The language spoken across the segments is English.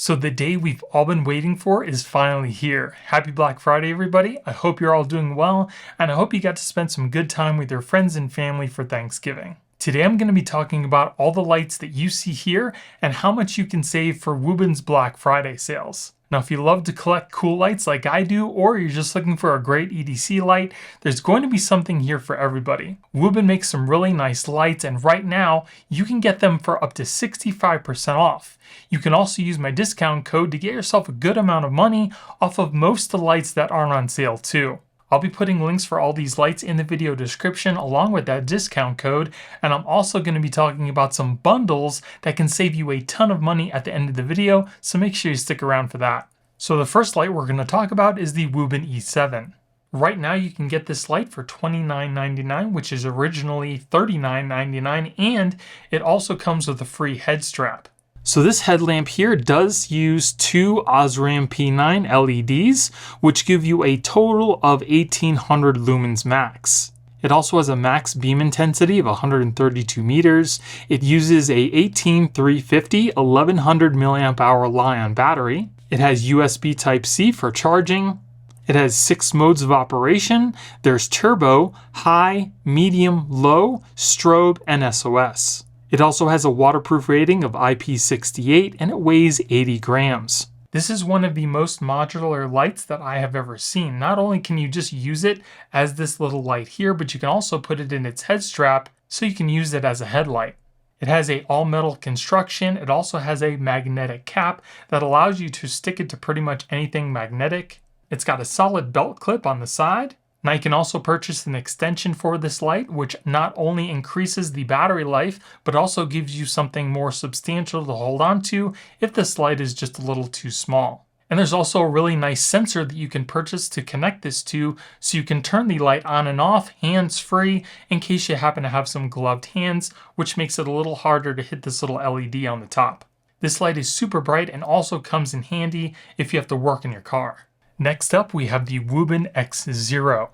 So the day we've all been waiting for is finally here. Happy Black Friday, everybody. I hope you're all doing well, and I hope you got to spend some good time with your friends and family for Thanksgiving. Today I'm going to be talking about all the lights that you see here and how much you can save for Wuben's Black Friday sales. Now, if you love to collect cool lights like I do, or you're just looking for a great EDC light, there's going to be something here for everybody. Wuben makes some really nice lights, and right now, you can get them for up to 65% off. You can also use my discount code to get yourself a good amount of money off of most of the lights that aren't on sale too. I'll be putting links for all these lights in the video description along with that discount code, and I'm also going to be talking about some bundles that can save you a ton of money at the end of the video, so make sure you stick around for that. So the first light we're going to talk about is the Wuben E7. Right now you can get this light for $29.99, which is originally $39.99, and it also comes with a free head strap. So this headlamp here does use two Osram P9 LEDs, which give you a total of 1800 lumens max. It also has a max beam intensity of 132 meters. It uses a 18350 1100 milliamp hour Li-ion battery. It has USB Type-C for charging. It has 6 modes of operation. There's turbo, high, medium, low, strobe, and SOS. It also has a waterproof rating of IP68 and it weighs 80 grams. This is one of the most modular lights that I have ever seen. Not only can you just use it as this little light here, but you can also put it in its head strap so you can use it as a headlight. It has a all metal construction. It also has a magnetic cap that allows you to stick it to pretty much anything magnetic. It's got a solid belt clip on the side. Now you can also purchase an extension for this light, which not only increases the battery life, but also gives you something more substantial to hold on to if this light is just a little too small. And there's also a really nice sensor that you can purchase to connect this to, so you can turn the light on and off hands-free in case you happen to have some gloved hands, which makes it a little harder to hit this little LED on the top. This light is super bright and also comes in handy if you have to work in your car. Next up, we have the Wuben X0.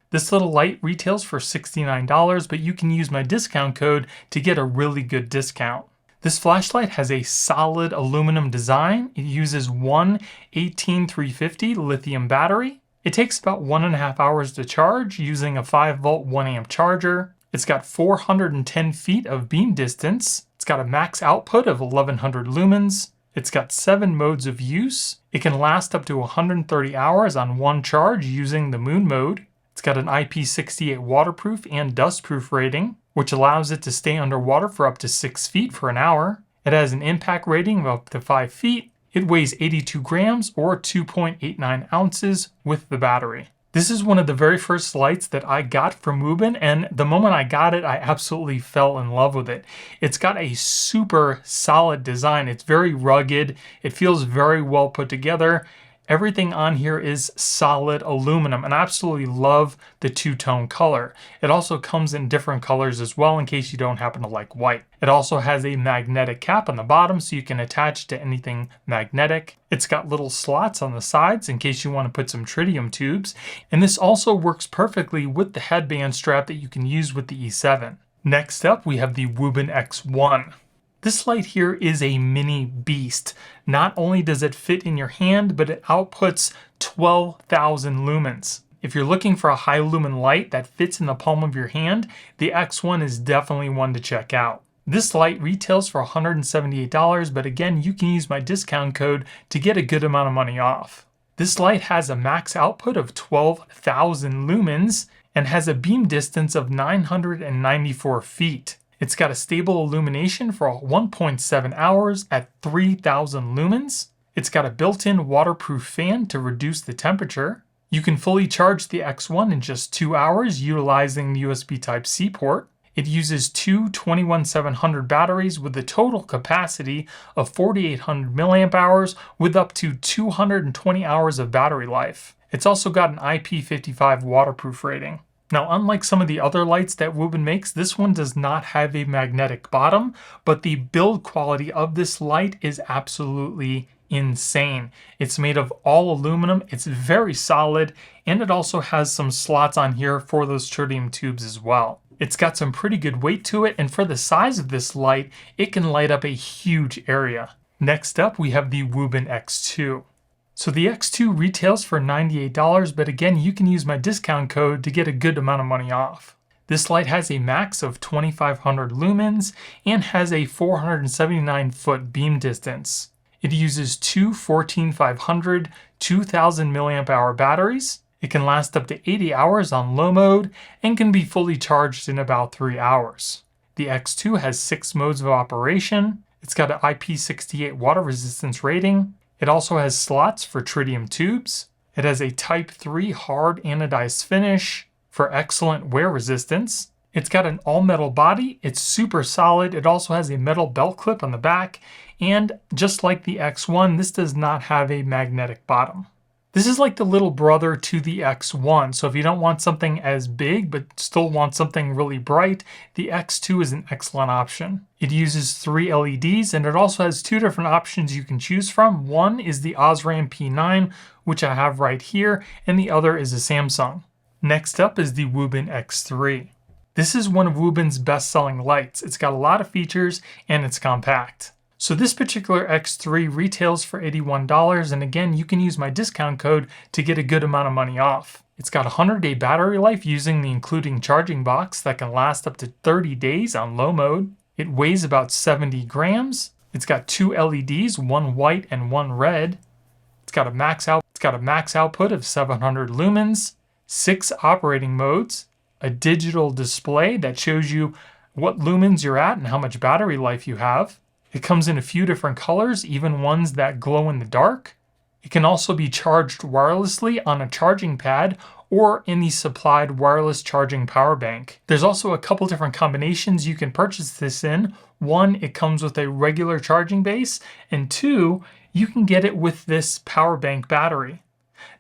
This little light retails for $69, but you can use my discount code to get a really good discount. This flashlight has a solid aluminum design. It uses one 18350 lithium battery. It takes about 1.5 hours to charge using a 5-volt 1-amp charger. It's got 410 feet of beam distance. It's got a max output of 1100 lumens. It's got 7 modes of use. It can last up to 130 hours on one charge using the moon mode. It's got an IP68 waterproof and dustproof rating, which allows it to stay underwater for up to 6 feet for an hour. It has an impact rating of up to 5 feet. It weighs 82 grams or 2.89 ounces with the battery. This is one of the very first lights that I got from Wuben, and the moment I got it, I absolutely fell in love with it. It's got a super solid design. It's very rugged. It feels very well put together. Everything on here is solid aluminum, and I absolutely love the two-tone color. It also comes in different colors as well in case you don't happen to like white. It also has a magnetic cap on the bottom so you can attach to anything magnetic. It's got little slots on the sides in case you want to put some tritium tubes, and this also works perfectly with the headband strap that you can use with the E7. Next up, we have the Wuben X1. This light here is a mini beast. Not only does it fit in your hand, but it outputs 12,000 lumens. If you're looking for a high lumen light that fits in the palm of your hand, the X1 is definitely one to check out. This light retails for $178, but again, you can use my discount code to get a good amount of money off. This light has a max output of 12,000 lumens and has a beam distance of 994 feet. It's got a stable illumination for 1.7 hours at 3000 lumens. It's got a built-in waterproof fan to reduce the temperature. You can fully charge the X1 in just 2 hours utilizing the USB Type-C port. It uses two 21700 batteries with a total capacity of 4800 milliamp hours with up to 220 hours of battery life. It's also got an IP55 waterproof rating. Now, unlike some of the other lights that Wuben makes, this one does not have a magnetic bottom, but the build quality of this light is absolutely insane. It's made of all aluminum, it's very solid, and it also has some slots on here for those tritium tubes as well. It's got some pretty good weight to it, and for the size of this light, it can light up a huge area. Next up, we have the Wuben X2. So the X2 retails for $98, but again, you can use my discount code to get a good amount of money off. This light has a max of 2,500 lumens and has a 479-foot beam distance. It uses two 14500 2000 mAh batteries. It can last up to 80 hours on low mode and can be fully charged in about 3 hours. The X2 has 6 modes of operation. It's got an IP68 water resistance rating. It also has slots for tritium tubes. It has a Type 3 hard anodized finish for excellent wear resistance. It's got an all-metal body. It's super solid. It also has a metal belt clip on the back. And just like the X1, this does not have a magnetic bottom. This is like the little brother to the X1, so if you don't want something as big but still want something really bright, the X2 is an excellent option. It uses 3 LEDs and it also has 2 different options you can choose from. One is the Osram P9, which I have right here, and the other is a Samsung. Next up is the Wuben X3. This is one of Wuben's best-selling lights. It's got a lot of features and it's compact. So this particular X3 retails for $81, and again, you can use my discount code to get a good amount of money off. It's got a 100-day battery life using the including charging box that can last up to 30 days on low mode. It weighs about 70 grams. It's got 2 LEDs, one white and one red. It's got a max output of 700 lumens, 6 operating modes, a digital display that shows you what lumens you're at and how much battery life you have. It comes in a few different colors, even ones that glow in the dark. It can also be charged wirelessly on a charging pad or in the supplied wireless charging power bank. There's also a couple different combinations you can purchase this in. One, it comes with a regular charging base, and 2, you can get it with this power bank battery.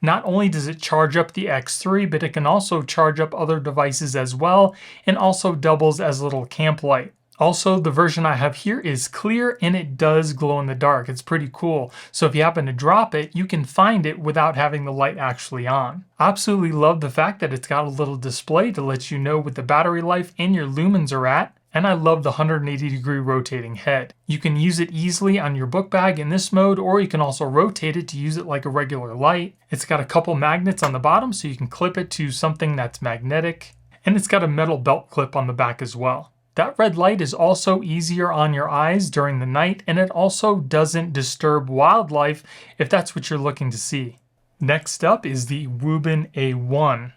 Not only does it charge up the X3, but it can also charge up other devices as well, and also doubles as a little camp light. Also, the version I have here is clear and it does glow in the dark. It's pretty cool. So if you happen to drop it, you can find it without having the light actually on. I absolutely love the fact that it's got a little display to let you know what the battery life and your lumens are at. And I love the 180-degree rotating head. You can use it easily on your book bag in this mode, or you can also rotate it to use it like a regular light. It's got a couple magnets on the bottom so you can clip it to something that's magnetic. And it's got a metal belt clip on the back as well. That red light is also easier on your eyes during the night, and it also doesn't disturb wildlife if that's what you're looking to see. Next up is the Wuben A1.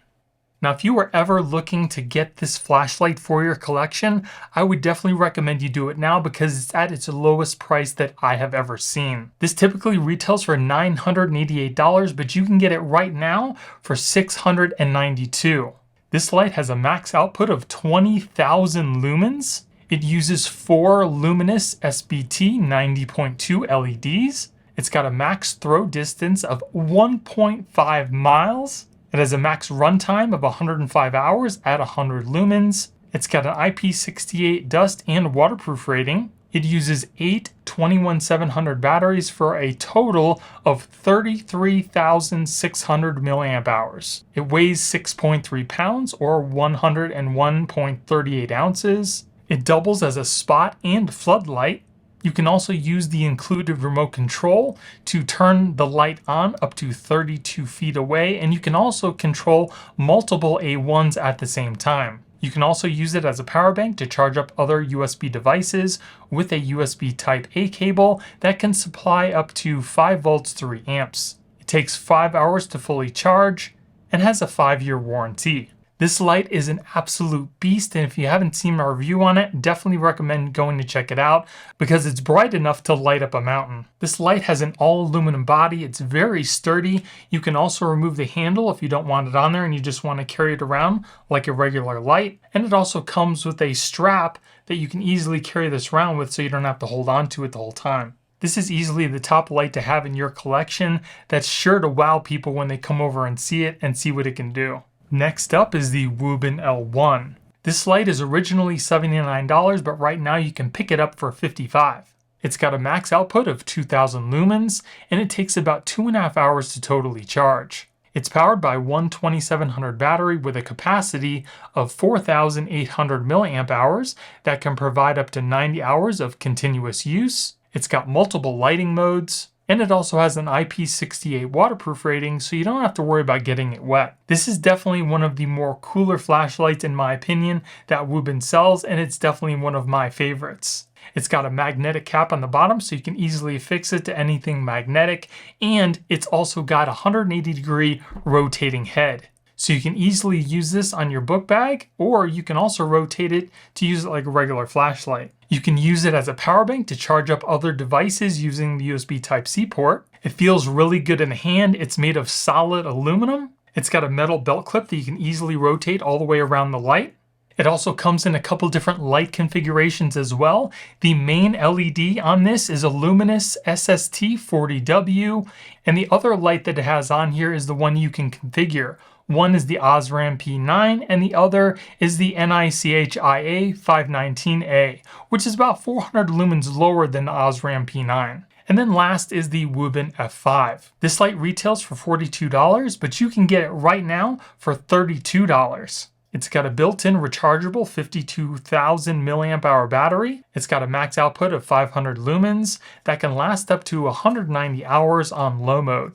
Now, if you were ever looking to get this flashlight for your collection, I would definitely recommend you do it now because it's at its lowest price that I have ever seen. This typically retails for $988, but you can get it right now for $692. This light has a max output of 20,000 lumens. It uses 4 luminous SBT 90.2 LEDs. It's got a max throw distance of 1.5 miles. It has a max runtime of 105 hours at 100 lumens. It's got an IP68 dust and waterproof rating. It uses 8 21700 batteries for a total of 33,600 milliamp hours. It weighs 6.3 pounds or 101.38 ounces. It doubles as a spot and floodlight. You can also use the included remote control to turn the light on up to 32 feet away, and you can also control multiple A1s at the same time. You can also use it as a power bank to charge up other USB devices with a USB Type A cable that can supply up to 5 volts 3 amps. It takes 5 hours to fully charge and has a 5-year warranty. This light is an absolute beast, and if you haven't seen my review on it, definitely recommend going to check it out because it's bright enough to light up a mountain. This light has an all aluminum body. It's very sturdy. You can also remove the handle if you don't want it on there and you just want to carry it around like a regular light. And it also comes with a strap that you can easily carry this around with so you don't have to hold on to it the whole time. This is easily the top light to have in your collection that's sure to wow people when they come over and see it and see what it can do. Next up is the Wuben L1. This light is originally $79, but right now you can pick it up for $55. It's got a max output of 2000 lumens, and it takes about 2.5 hours to totally charge. It's powered by one 2700 battery with a capacity of 4,800 milliamp hours that can provide up to 90 hours of continuous use. It's got multiple lighting modes, and it also has an IP68 waterproof rating, so you don't have to worry about getting it wet. This is definitely one of the more cooler flashlights in my opinion that Wuben sells, and it's definitely one of my favorites. It's got a magnetic cap on the bottom so you can easily affix it to anything magnetic, and it's also got a 180-degree rotating head. So you can easily use this on your book bag, or you can also rotate it to use it like a regular flashlight. You can use it as a power bank to charge up other devices using the USB Type-C port. It feels really good in the hand. It's made of solid aluminum. It's got a metal belt clip that you can easily rotate all the way around the light. It also comes in a couple different light configurations as well. The main LED on this is a luminous SST40W, and the other light that it has on here is the one you can configure. One is the Osram P9 and the other is the NICHIA 519A, which is about 400 lumens lower than the Osram P9. And then last is the Wuben F5. This light retails for $42, but you can get it right now for $32. It's got a built-in rechargeable 52,000 milliamp hour battery. It's got a max output of 500 lumens that can last up to 190 hours on low mode.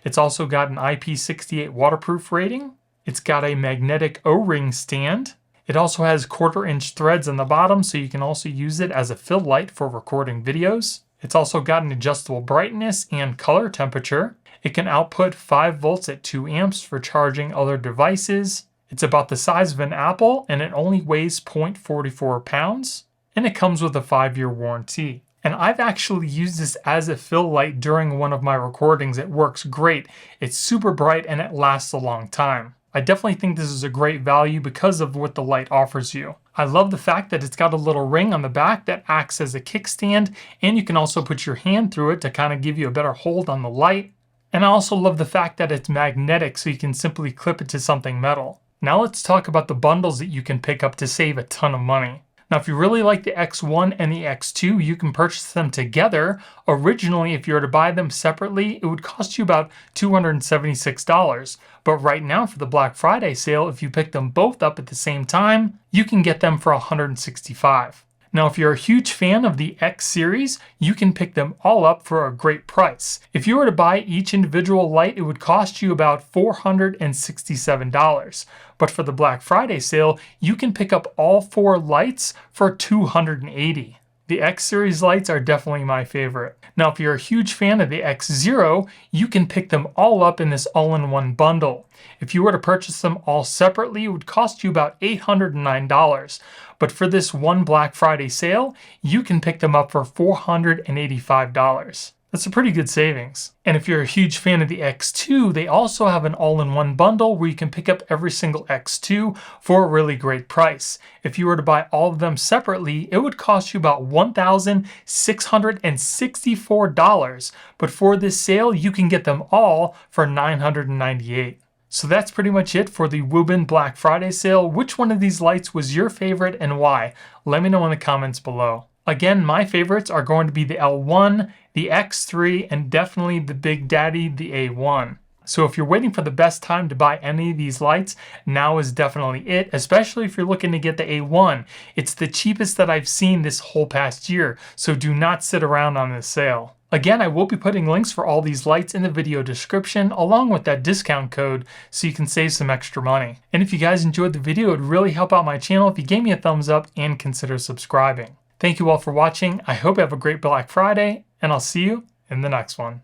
It's also got an IP68 waterproof rating. It's got a magnetic O-ring stand. It also has 1/4-inch threads on the bottom, so you can also use it as a fill light for recording videos. It's also got an adjustable brightness and color temperature. It can output 5 volts at 2 amps for charging other devices. It's about the size of an apple, and it only weighs 0.44 pounds. And it comes with a 5-year warranty. And I've actually used this as a fill light during one of my recordings. It works great. It's super bright and it lasts a long time. I definitely think this is a great value because of what the light offers you. I love the fact that it's got a little ring on the back that acts as a kickstand, and you can also put your hand through it to kind of give you a better hold on the light. And I also love the fact that it's magnetic, so you can simply clip it to something metal. Now let's talk about the bundles that you can pick up to save a ton of money. Now, if you really like the X1 and the X2, you can purchase them together. Originally, if you were to buy them separately, it would cost you about $276. But right now, for the Black Friday sale, if you pick them both up at the same time, you can get them for $165. Now, if you're a huge fan of the X series, you can pick them all up for a great price. If you were to buy each individual light, it would cost you about $467. But for the Black Friday sale, you can pick up all 4 lights for $280. The X series lights are definitely my favorite. Now, if you're a huge fan of the X0, you can pick them all up in this all-in-one bundle. If you were to purchase them all separately, it would cost you about $809. But for this one Black Friday sale, you can pick them up for $485. That's a pretty good savings. And if you're a huge fan of the X2, they also have an all-in-one bundle where you can pick up every single X2 for a really great price. If you were to buy all of them separately, it would cost you about $1,664. But for this sale, you can get them all for $998. So that's pretty much it for the Wuben Black Friday sale. Which one of these lights was your favorite and why? Let me know in the comments below. Again, my favorites are going to be the L1, the X3, and definitely the Big Daddy, the A1. So if you're waiting for the best time to buy any of these lights, now is definitely it, especially if you're looking to get the A1. It's the cheapest that I've seen this whole past year, so do not sit around on this sale. Again, I will be putting links for all these lights in the video description along with that discount code so you can save some extra money. And if you guys enjoyed the video, it would really help out my channel if you gave me a thumbs up and consider subscribing. Thank you all for watching. I hope you have a great Black Friday, and I'll see you in the next one.